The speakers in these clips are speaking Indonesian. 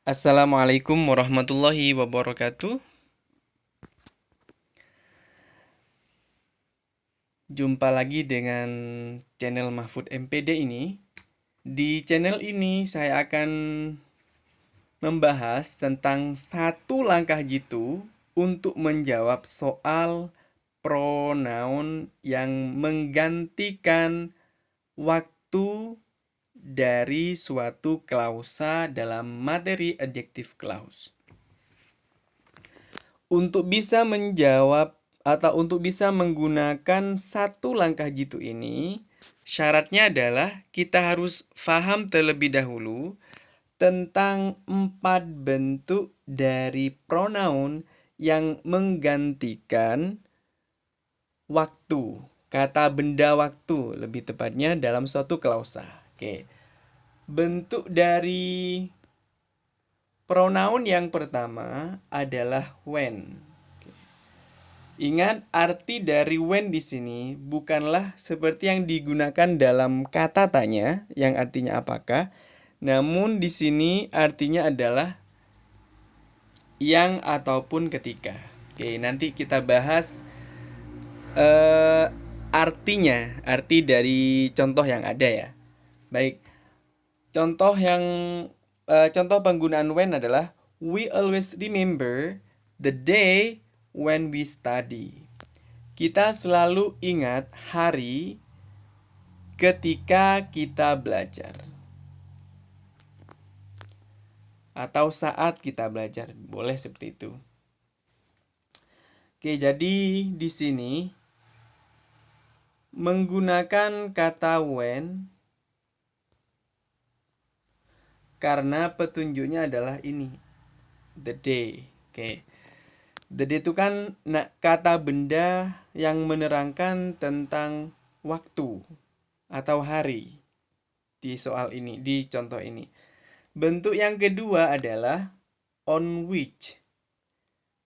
Assalamualaikum warahmatullahi wabarakatuh. Jumpa lagi dengan channel Mahfud MPD ini. Di channel ini saya akan membahas tentang satu langkah jitu untuk menjawab soal pronoun yang menggantikan waktu dari suatu klausa dalam materi adjective clause. Untuk bisa menjawab atau untuk bisa menggunakan satu langkah jitu ini, syaratnya adalah kita harus paham terlebih dahulu tentang 4 bentuk dari pronoun yang menggantikan waktu, kata benda waktu lebih tepatnya dalam suatu klausa. Oke. Bentuk dari pronoun yang pertama adalah when. Ingat, arti dari when di sini bukanlah seperti yang digunakan dalam kata tanya yang artinya apakah, namun di sini artinya adalah yang ataupun ketika. Oke, nanti kita bahas arti dari contoh yang ada ya. Baik, contoh penggunaan when adalah we always remember the day when we study. Kita selalu ingat hari ketika kita belajar atau saat kita belajar. Boleh seperti itu. Oke, jadi di sini menggunakan kata when karena petunjuknya adalah ini, the day. Oke. The day itu kan kata benda yang menerangkan tentang waktu atau hari di soal ini, di contoh ini. Bentuk yang kedua adalah on which.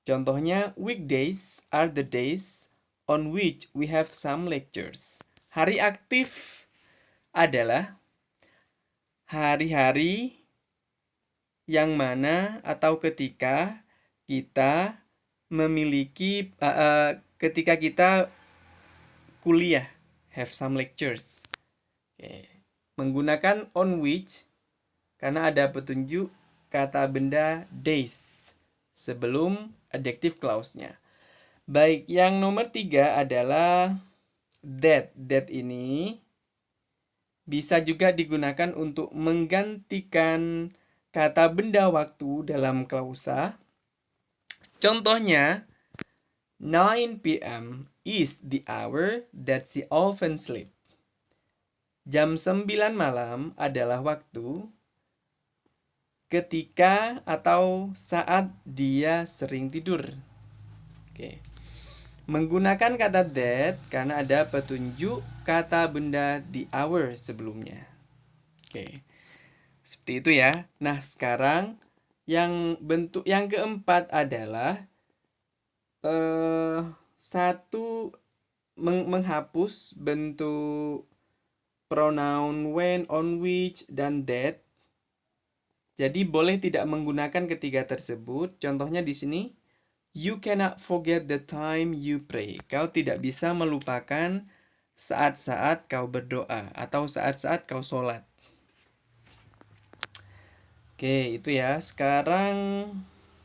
Contohnya, weekdays are the days on which we have some lectures. Hari aktif adalah hari-hari yang mana atau ketika kita memiliki ketika kita kuliah, have some lectures. Oke. Menggunakan on which karena ada petunjuk kata benda days sebelum adjective clause-nya. Baik, yang nomor 3 adalah that. That ini bisa juga digunakan untuk menggantikan kata benda waktu dalam klausa. Contohnya, 9 p.m. is the hour that she often sleep. Jam 9 malam adalah waktu ketika atau saat dia sering tidur. Oke. Menggunakan kata that karena ada petunjuk kata benda the hour sebelumnya. Oke. Seperti itu ya. Nah, sekarang yang bentuk yang keempat adalah menghapus bentuk pronoun when, on which, dan that. Jadi boleh tidak menggunakan ketiga tersebut. Contohnya di sini, you cannot forget the time you pray. Kau tidak bisa melupakan saat-saat kau berdoa atau saat-saat kau sholat. Oke, itu ya. Sekarang,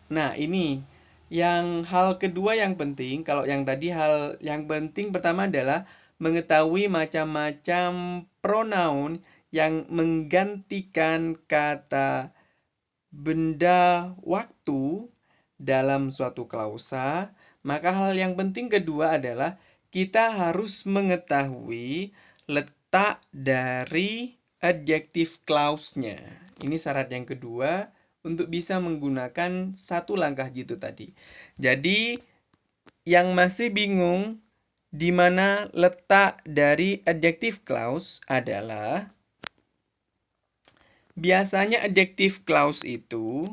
nah ini yang hal kedua yang penting. Kalau yang tadi hal yang penting pertama adalah mengetahui macam-macam pronoun yang menggantikan kata benda waktu dalam suatu klausa. Maka hal yang penting kedua adalah kita harus mengetahui letak dari adjective clause-nya. Ini syarat yang kedua untuk bisa menggunakan satu langkah jitu tadi. Jadi yang masih bingung di mana letak dari adjective clause adalah biasanya adjective clause itu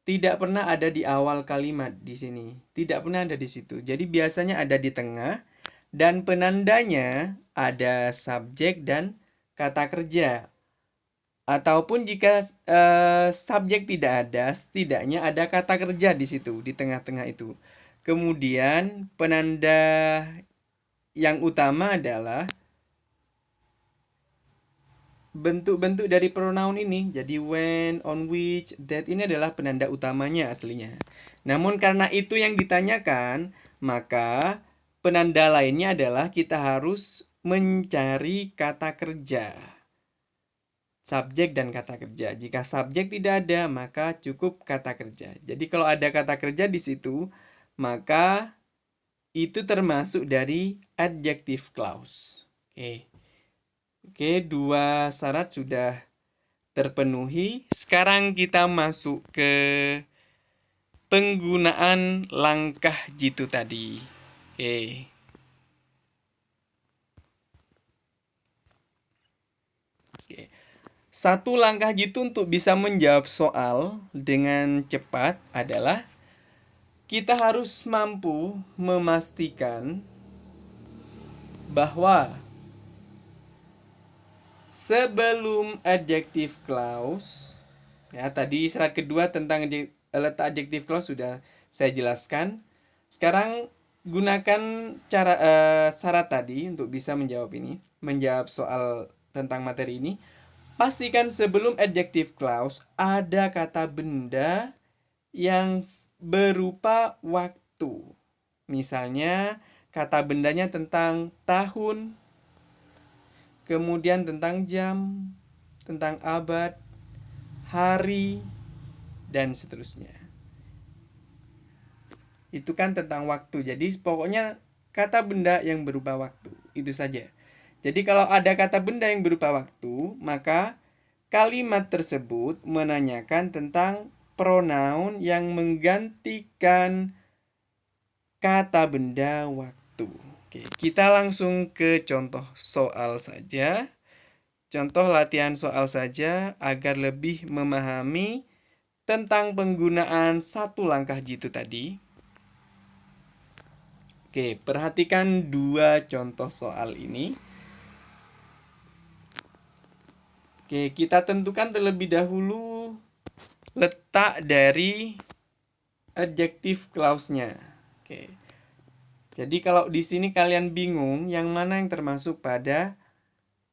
tidak pernah ada di awal kalimat di sini. Tidak pernah ada di situ. Jadi biasanya ada di tengah dan penandanya ada subjek dan kata kerja Ataupun jika subjek tidak ada, setidaknya ada kata kerja di situ, di tengah-tengah itu. Kemudian penanda yang utama adalah bentuk-bentuk dari pronoun ini. Jadi when, on which, that ini adalah penanda utamanya aslinya. Namun karena itu yang ditanyakan, maka penanda lainnya adalah kita harus mencari kata kerja. Subjek dan kata kerja. Jika subjek tidak ada, maka cukup kata kerja. Jadi kalau ada kata kerja di situ, maka itu termasuk dari adjective clause. Oke, dua syarat sudah terpenuhi. Sekarang kita masuk ke penggunaan langkah jitu tadi. Satu langkah jitu untuk bisa menjawab soal dengan cepat adalah kita harus mampu memastikan bahwa sebelum adjective clause, ya tadi syarat kedua tentang letak adjective clause sudah saya jelaskan. Sekarang gunakan syarat tadi untuk bisa menjawab soal tentang materi ini. Pastikan sebelum adjective clause ada kata benda yang berupa waktu. Misalnya kata bendanya tentang tahun, kemudian tentang jam, tentang abad, hari, dan seterusnya. Itu kan tentang waktu. Jadi pokoknya kata benda yang berupa waktu. Itu saja. Jadi kalau ada kata benda yang berupa waktu, maka kalimat tersebut menanyakan tentang pronoun yang menggantikan kata benda waktu. Oke, kita langsung ke contoh soal saja. Contoh latihan soal saja agar lebih memahami tentang penggunaan satu langkah jitu tadi. Oke, perhatikan dua contoh soal ini. Oke, kita tentukan terlebih dahulu letak dari adjective clause-nya. Oke. Jadi kalau di sini kalian bingung yang mana yang termasuk pada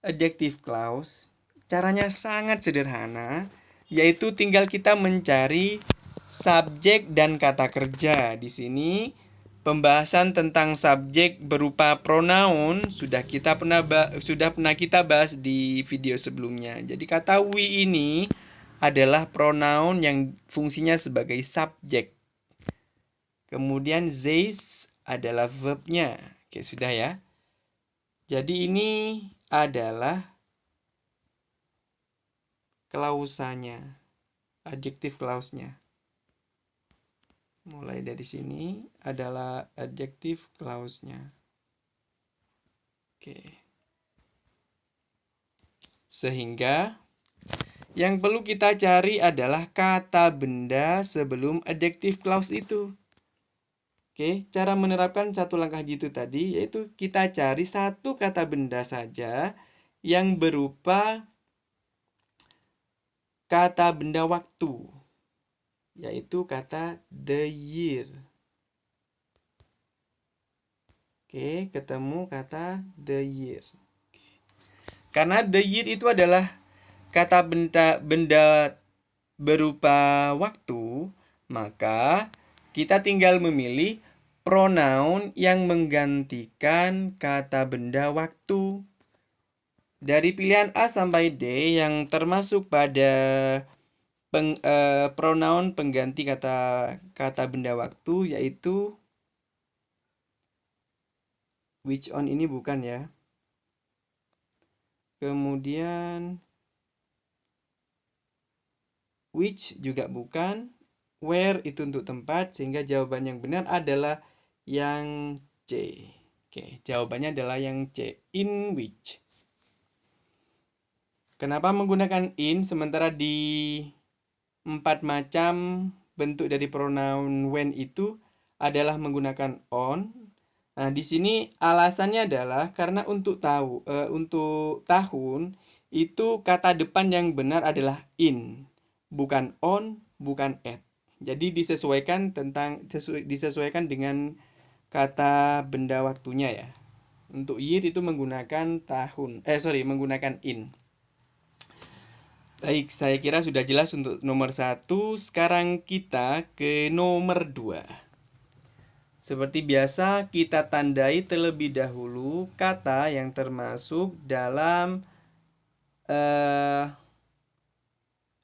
adjective clause, caranya sangat sederhana, yaitu tinggal kita mencari subjek dan kata kerja. Di sini pembahasan tentang subjek berupa pronoun sudah pernah kita bahas di video sebelumnya. Jadi kata we ini adalah pronoun yang fungsinya sebagai subjek. Kemudian these adalah verbnya. Oke, sudah ya. Jadi ini adalah klausanya, adjective clause-nya. Mulai dari sini adalah adjective clause-nya. Oke. Sehingga yang perlu kita cari adalah kata benda sebelum adjective clause itu. Oke, cara menerapkan satu langkah jitu tadi yaitu kita cari satu kata benda saja yang berupa kata benda waktu, yaitu kata the year. Oke, ketemu kata the year. Karena the year itu adalah kata benda berupa waktu, maka kita tinggal memilih pronoun yang menggantikan kata benda waktu. Dari pilihan A sampai D yang termasuk pada pronoun pengganti kata benda waktu yaitu which on ini bukan ya. Kemudian which juga bukan. Where itu untuk tempat, sehingga jawaban yang benar adalah yang C. Oke, jawabannya adalah yang C, in which. Kenapa menggunakan in sementara di 4 macam bentuk dari pronoun when itu adalah menggunakan on? Nah, di sini alasannya adalah karena untuk tahun itu kata depan yang benar adalah in, bukan on, bukan at. Jadi disesuaikan dengan kata benda waktunya ya. Untuk year itu menggunakan menggunakan in. Baik, saya kira sudah jelas untuk nomor 1. Sekarang kita ke nomor 2. Seperti biasa, kita tandai terlebih dahulu kata yang termasuk dalam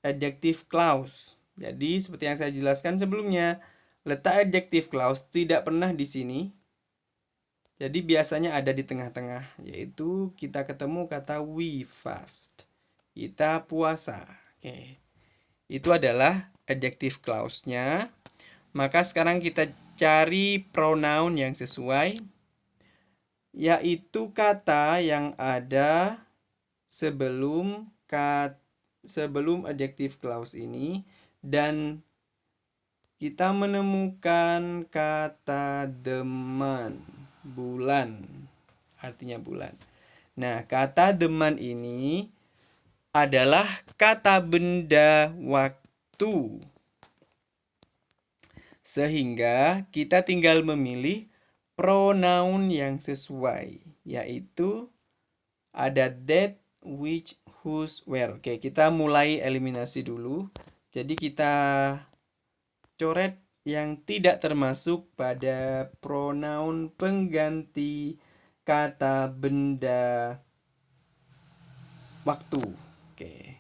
adjective clause. Jadi, seperti yang saya jelaskan sebelumnya, letak adjective clause tidak pernah di sini. Jadi, biasanya ada di tengah-tengah, yaitu kita ketemu kata we fast. Kita puasa. Oke. Itu adalah adjective clause-nya. Maka sekarang kita cari pronoun yang sesuai, yaitu kata yang ada sebelum adjective clause ini, dan kita menemukan kata deman, bulan, artinya bulan. Nah, kata deman ini adalah kata benda waktu. Sehingga kita tinggal memilih pronoun yang sesuai, yaitu ada that, which, whose, where. Oke, kita mulai eliminasi dulu. Jadi kita coret yang tidak termasuk pada pronoun pengganti kata benda waktu. Oke.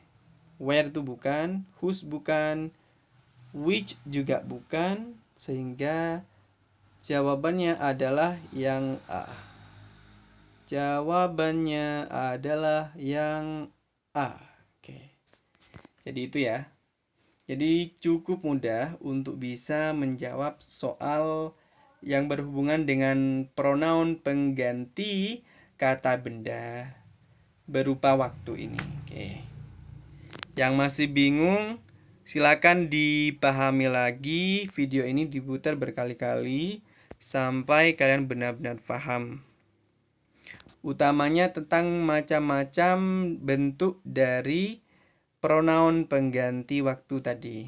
Where itu bukan, whose bukan, which juga bukan, sehingga jawabannya adalah yang A. Jawabannya adalah yang A. Oke. Jadi itu ya. Jadi cukup mudah untuk bisa menjawab soal yang berhubungan dengan pronoun pengganti kata benda berupa waktu ini. Oke. Yang masih bingung, silakan dipahami lagi. Video ini diputar berkali-kali sampai kalian benar-benar paham. Utamanya tentang macam-macam bentuk dari pronoun pengganti waktu tadi.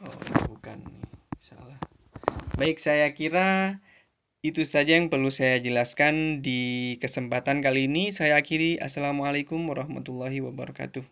Oh, bukan nih, salah. Baik, saya kira itu saja yang perlu saya jelaskan di kesempatan kali ini. Saya akhiri. Assalamualaikum warahmatullahi wabarakatuh.